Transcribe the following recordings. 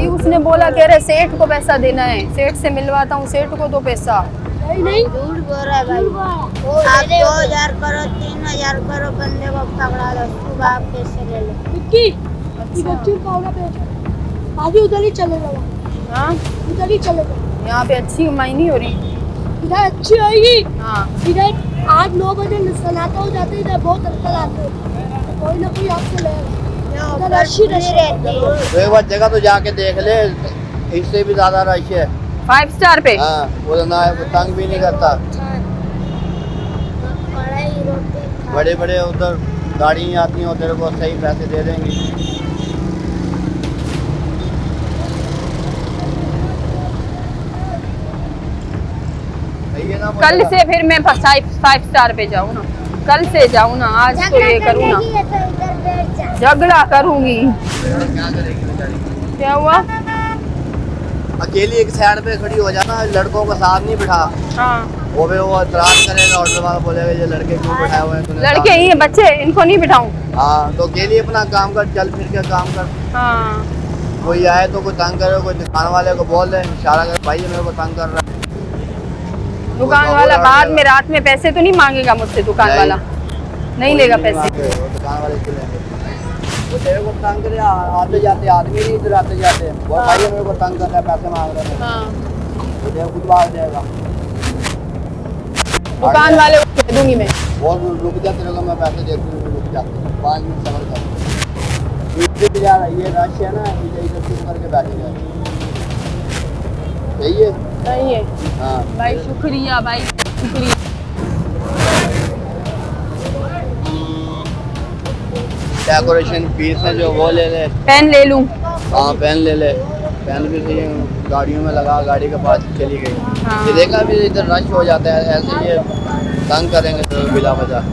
अभी उसने बोला कह रहे सेठ को पैसा देना है, सेठ से मिलवाता हूँ, सेठ को दो पैसा। नहीं झूठ बोल रहा है भाई। आप 2000 करो 3000 करो, बंदे को पकड़ा लो, सुबह आप पैसे ले लो। आगे उधर ही चलेगा, हाँ उधर ही चलेगा। यहाँ पे अच्छी कमाई नहीं हो रही। इधर अच्छी होगी, हाँ इधर 8-9 बजे सनाता हो जाते, इधर बहुत अंकल आते हैं, कोई ना कोई आपसे लेगा। इधर अच्छी रहती है। तो एक बार जगह तो जाके देख ले, इससे भी ज्यादा रश है। 5 स्टार पे। हाँ, वो ना तंग भी नहीं करता। बड़े बड़े उधर गाड़ी आती हैं, उधर को सही पैसे दे देंगे। कल से फिर मैं 5 स्टार पे जाऊँ ना, कल से जाऊँ ना, आज तो ये करूँ ना, झगड़ा करूँगी। क्या करेगी बेचारी? क्या हुआ? अकेली एक साइड पे खड़ी हो जाना, लड़कों को साथ नहीं बिठा। हाँ वो भी वो एतराज करेगा, ऑटो वाला बोलेगा ये लड़के क्यों बिठाए हुए हैं तूने? लड़के ही हैं, बच्चे, इनको नहीं बिठाऊं। हाँ, तो अकेली अपना काम कर, चल फिर के काम कर। हाँ कोई आए तो कोई तंग करे, कोई दुकान वाले को बोल दे, इशारा कर, भाई ये मेरे को तंग कर रहा है। दुकान वाला बाद में रात में पैसे तो नहीं मांगेगा मुझसे, दुकान नहीं। वाला नहीं लेगा पैसे। वो दुकान वाले क्यों लेंगे? वो तेरे को तंग करे, आते जाते आदमी नहीं, इधर आते जाते वो भाई ये मेरे को तंग कर रहा है, पैसे मांग रहे हैं। हाँ तो देखो कुछ भाग जाएगा। दुकान वाले को कह दूंगी मैं। और रुक जा, तेरे को मैं पैसे दे दूँ, रुक जा 5 मिनट सबर कर। इधर जा रहा है, ये रश है ना, इधर चुप करके बैठे जाए। सही है? सही है हाँ भाई, शुक्रिया भाई, शुक्रिया। डेकोरेशन पीस है जो वो ले ले। पेन ले लूं? हाँ पेन ले ले, पेन भी सही है, गाड़ियों में लगा, गाड़ी के पास चली गई। हाँ। ये देखा भी इधर रश हो जाता है, ऐसे ये तंग करेंगे तो बिला वजह।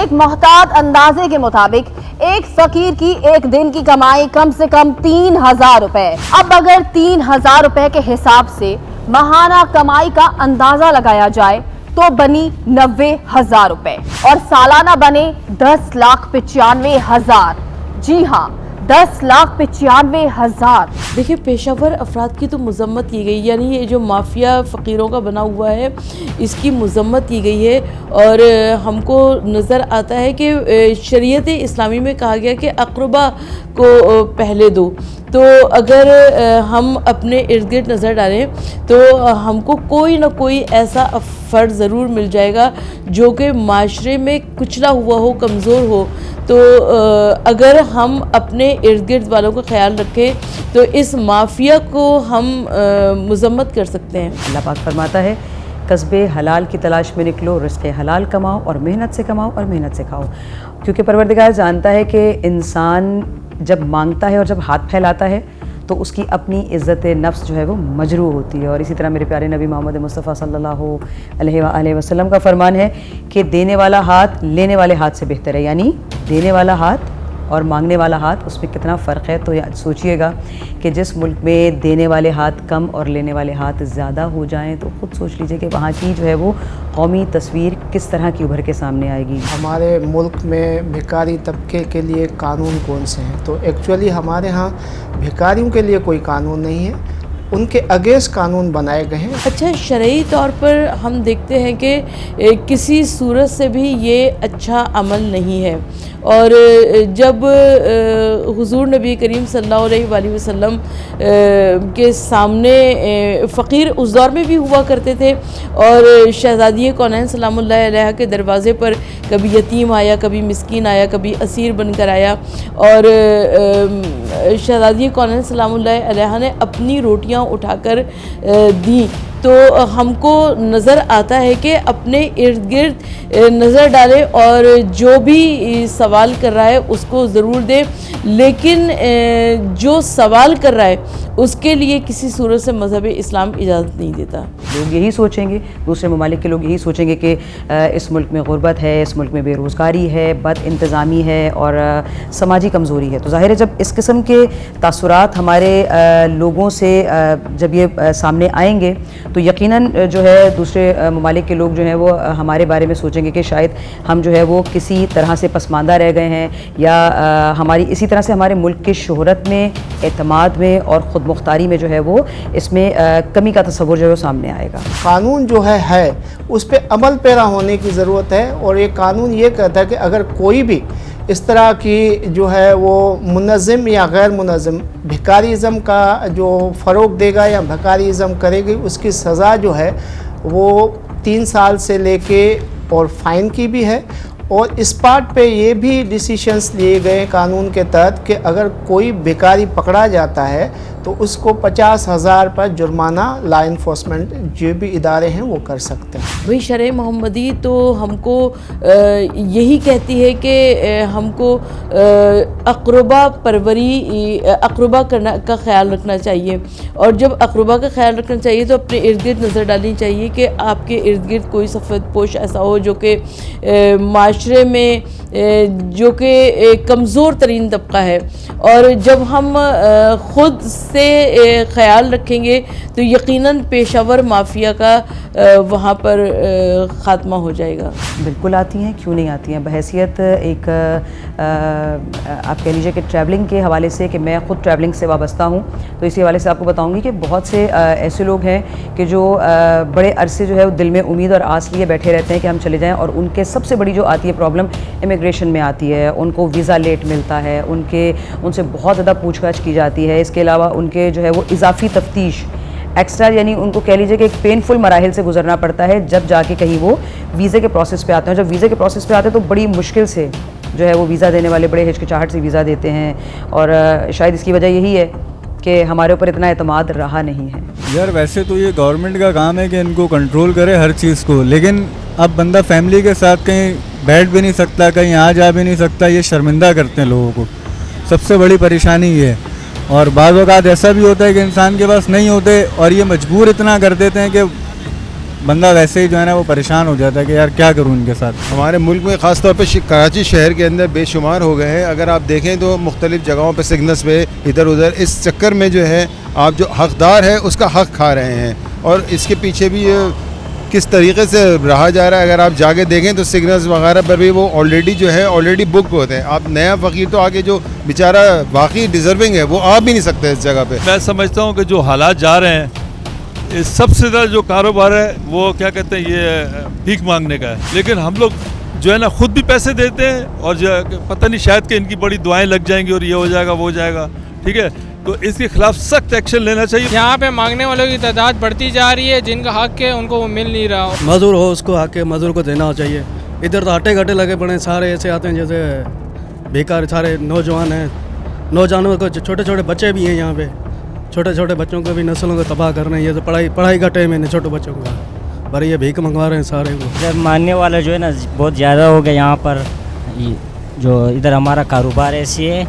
एक मोहतात अंदाजे के मुताबिक एक फकीर की एक दिन की कमाई कम से कम 3000 रुपए। अब अगर 3000 रुपए के हिसाब से माहाना कमाई का अंदाजा लगाया जाए तो बनी 90,000 रुपए और सालाना बने 10,95,000। जी हाँ, 10,95,000। देखिए, पेशावर अफराद की तो मजम्मत की गई, यानी ये जो माफिया फ़कीरों का बना हुआ है इसकी मजम्मत की गई है। और हमको नज़र आता है कि शरीयत इस्लामी में कहा गया कि अक़रबा को पहले दो। तो अगर हम अपने इर्द गिर्द नज़र डालें तो हमको कोई ना कोई ऐसा फ़र्द ज़रूर मिल जाएगा जो कि माशरे में कुचला हुआ हो, कमज़ोर हो। तो अगर हम अपने इर्द गिर्द वालों का ख्याल रखें तो इस माफिया को हम मजम्मत कर सकते हैं। अल्लाह पाक फरमाता है, कस्बे हलाल की तलाश में निकलो, रिज़्क़ हलाल कमाओ और मेहनत से कमाओ और मेहनत से खाओ। क्योंकि परवरदिगार जानता है कि इंसान जब मांगता है और जब हाथ फैलाता है तो उसकी अपनी इज़्ज़त नफ्स जो है वो मजरूह होती है। और इसी तरह मेरे प्यारे नबी मोहम्मद मुस्तफ़ा सल्लल्लाहु अलैहि वसल्लम का फरमान है कि देने वाला हाथ लेने वाले हाथ से बेहतर है। यानी देने वाला हाथ और मांगने वाला हाथ, उसमें कितना फ़र्क है। तो सोचिएगा कि जिस मुल्क में देने वाले हाथ कम और लेने वाले हाथ ज़्यादा हो जाएं तो ख़ुद सोच लीजिए कि वहाँ की जो है वो कौमी तस्वीर किस तरह की उभर के सामने आएगी। हमारे मुल्क में भिखारी तबके के लिए कानून कौन से हैं? तो एक्चुअली हमारे यहाँ भिखारियों के लिए कोई कानून नहीं है, उनके अगेंस्ट कानून बनाए गए हैं। अच्छा, शरई तौर पर हम देखते हैं कि किसी सूरत से भी ये अच्छा अमल नहीं है। और जब हुजूर नबी करीम सल्लल्लाहु अलैहि वसल्लम के सामने फ़कीर उस दौर में भी हुआ करते थे और शहज़ादी कौनैन सलामुल्लाह अलैहा के दरवाज़े पर कभी यतीम आया, कभी मिस्कीन आया, कभी असीर बनकर आया और शहज़ादी कौनैन सलामुल्लाह अलैहा ने अपनी रोटियां उठाकर दी। तो हमको नज़र आता है कि अपने इर्द गिर्द नज़र डालें और जो भी सवाल कर रहा है उसको ज़रूर दें, लेकिन जो सवाल कर रहा है उसके लिए किसी सूरत से मज़हब इस्लाम इजाज़त नहीं देता। लोग यही सोचेंगे, दूसरे ममालिक के लोग यही सोचेंगे कि इस मुल्क में गुर्बत है, इस मुल्क में बेरोज़गारी है, बद इंतज़ामी है और समाजी कमज़ोरी है। तो ज़ाहिर है जब इस किस्म के तासुरात हमारे लोगों से जब ये सामने आएंगे तो यकीनन जो है दूसरे ममालिक के लोग जो हैं वो हमारे बारे में सोचेंगे कि शायद हम जो है वो किसी तरह से पसमानदा रह गए हैं या हमारी इसी तरह से हमारे मुल्क की शोहरत में, एतमाद में और ख़ुद मुख्तारी में जो है वो इसमें कमी का तस्वुर जो है वो सामने आएगा। कानून जो है उस पर अमल पैरा होने की ज़रूरत है और ये कानून ये कहता है कि अगर कोई भी इस तरह की जो है वो मुनज़्ज़म या गैर मुनज़्ज़म भिखारीज़म का जो फ़रोग़ देगा या भिखारीज़म करेगी उसकी सज़ा जो है वो 3 साल से लेके और फ़ाइन की भी है। और इस पार्ट पे ये भी डिसीशंस लिए गए कानून के तहत कि अगर कोई भिखारी पकड़ा जाता है तो उसको 50,000 पर जुर्माना ला इन्फोर्समेंट जो भी इदारे हैं वो कर सकते हैं। वही शरह मोहम्मदी तो हमको यही कहती है कि हमको अक़रबा परवरी अक़रबा करना का ख्याल रखना चाहिए और जब अक़रबा का ख्याल रखना चाहिए तो अपने इर्द गिर्द नज़र डालनी चाहिए कि आपके इर्द गिर्द कोई सफ़ेद पोश ऐसा हो जो कि माशरे में जो कि कमज़ोर तरीन तबका है। और जब हम ख़ुद से ख़याल रखेंगे तो यकीनन पेशावर माफिया का वहाँ पर ख़ात्मा हो जाएगा। बिल्कुल आती हैं, क्यों नहीं आती हैं। बहैसियत एक आप कह लीजिए कि ट्रैवलिंग के हवाले से कि मैं ख़ुद ट्रैवलिंग से वाबस्ता हूँ तो इसी हवाले से आपको बताऊँगी कि बहुत से ऐसे लोग हैं कि जो बड़े अरसे जो है दिल में उम्मीद और आस लिए बैठे रहते हैं कि हम चले जाएँ और उनके सबसे बड़ी जो आती है प्रॉब्लम इमिग्रेशन में आती है। उनको वीज़ा लेट मिलता है, उनसे बहुत ज़्यादा पूछताछ की जाती है। इसके अलावा उनके जो है वो इजाफी तफ्तीश एक्स्ट्रा यानी उनको कह लीजिए कि एक पेनफुल मराहिल से गुजरना पड़ता है जब जाके कहीं वो वीज़े के प्रोसेस पे आते हैं। जब वीज़े के प्रोसेस पे आते हैं तो बड़ी मुश्किल से जो है वो वीज़ा देने वाले बड़े हिचकिचाहट से वीज़ा देते हैं और शायद इसकी वजह यही है कि हमारे ऊपर इतना एतमाद रहा नहीं है। यार वैसे तो ये गवर्नमेंट का काम है कि इनको कंट्रोल करे हर चीज़ को, लेकिन अब बंदा फैमिली के साथ कहीं बैठ भी नहीं सकता, कहीं आ जा भी नहीं सकता। ये शर्मिंदा करते हैं लोगों को, सबसे बड़ी परेशानी ये है। और बाज़ औक़ात ऐसा भी होता है कि इंसान के पास नहीं होते और ये मजबूर इतना कर देते हैं कि बंदा वैसे ही जो है ना वो परेशान हो जाता है कि यार क्या करूं इनके साथ। हमारे मुल्क में ख़ास तौर पे कराची शहर के अंदर बेशुमार हो गए हैं। अगर आप देखें तो मुख्तलिफ़ जगहों पे सिग्नल्स पे इधर उधर इस चक्कर में जो है आप जो हकदार है उसका हक खा रहे हैं और इसके पीछे भी किस तरीके से रहा जा रहा है। अगर आप जाके देखें तो सिग्नल्स वगैरह पर भी वो ऑलरेडी बुक होते हैं। आप नया फ़कीर तो आगे जो बेचारा वाकई डिज़र्विंग है वो आ भी नहीं सकते इस जगह पे। मैं समझता हूँ कि जो हालात जा रहे हैं सबसे ज़्यादा जो कारोबार है वो क्या कहते हैं ये भीख मांगने का है। लेकिन हम लोग जो है ना खुद भी पैसे देते हैं और जो पता नहीं शायद कि इनकी बड़ी दुआएं लग जाएंगी और ये हो जाएगा वो हो जाएगा, ठीक है। तो इसके खिलाफ सख्त एक्शन लेना चाहिए। यहाँ पे मांगने वालों की तादाद बढ़ती जा रही है, जिनका हक है उनको वो मिल नहीं रहा। मजदूर हो उसको हक है, मजदूर को देना चाहिए। इधर तो हटे घटे लगे पड़े सारे ऐसे आते हैं जैसे बेकार, सारे नौजवान हैं, नौजवानों को छोटे छोटे बच्चे भी हैं यहाँ पे, छोटे छोटे बच्चों को भी नस्लों को तबाह कर रहे हैं। ये तो पढ़ाई का टाइम है छोटे बच्चों का, पर ये भीख मंगवा रहे हैं सारे को। जब मानने वाला जो है ना बहुत ज़्यादा हो गया यहाँ पर। जो इधर हमारा कारोबार ऐसी है,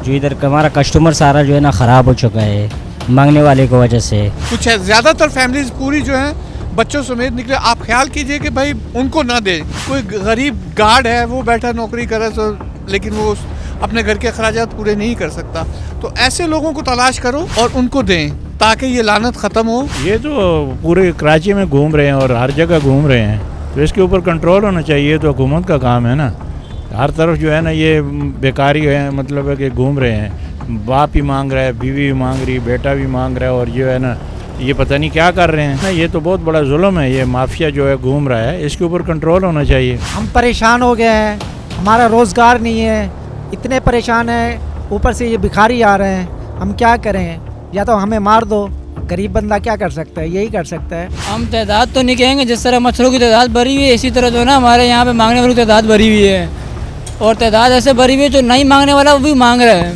जो इधर हमारा कस्टमर सारा जो है ना ख़राब हो चुका है मांगने वाले की वजह से। कुछ है ज़्यादातर फैमिलीज पूरी जो है बच्चों समेत निकले। आप ख्याल कीजिए कि भाई उनको ना दे। कोई गरीब गार्ड है वो बैठा नौकरी करे तो, लेकिन वो अपने घर के अखराजात पूरे नहीं कर सकता। तो ऐसे लोगों को तलाश करो और उनको दें ताकि ये लानत ख़त्म हो। ये तो पूरे कराची में घूम रहे हैं और हर जगह घूम रहे हैं, तो इसके ऊपर कंट्रोल होना चाहिए। तो हुकूमत का काम है ना, हर तरफ जो है ना ये बेकारी है, मतलब है कि घूम रहे हैं। बाप भी मांग रहा है, बीवी भी मांग रही है, बेटा भी मांग रहा है और जो है ना ये पता नहीं क्या कर रहे हैं। ये तो बहुत बड़ा जुल्म है, ये माफिया जो है घूम रहा है, इसके ऊपर कंट्रोल होना चाहिए। हम परेशान हो गए हैं, हमारा रोज़गार नहीं है, इतने परेशान हैं, ऊपर से ये भिखारी आ रहे हैं। हम क्या करें? या तो हमें मार दो, गरीब बंदा क्या कर सकता है? यही कर सकता है। हम तादाद तो नहीं कहेंगे, जिस तरह मच्छरों की तादाद बढ़ी हुई है इसी तरह जो ना हमारे यहाँ पे मांगने वालों की तादाद बढ़ी हुई है और तादाद ऐसे बढ़ी हुई है जो नहीं मांगने वाला वो भी मांग रहा है।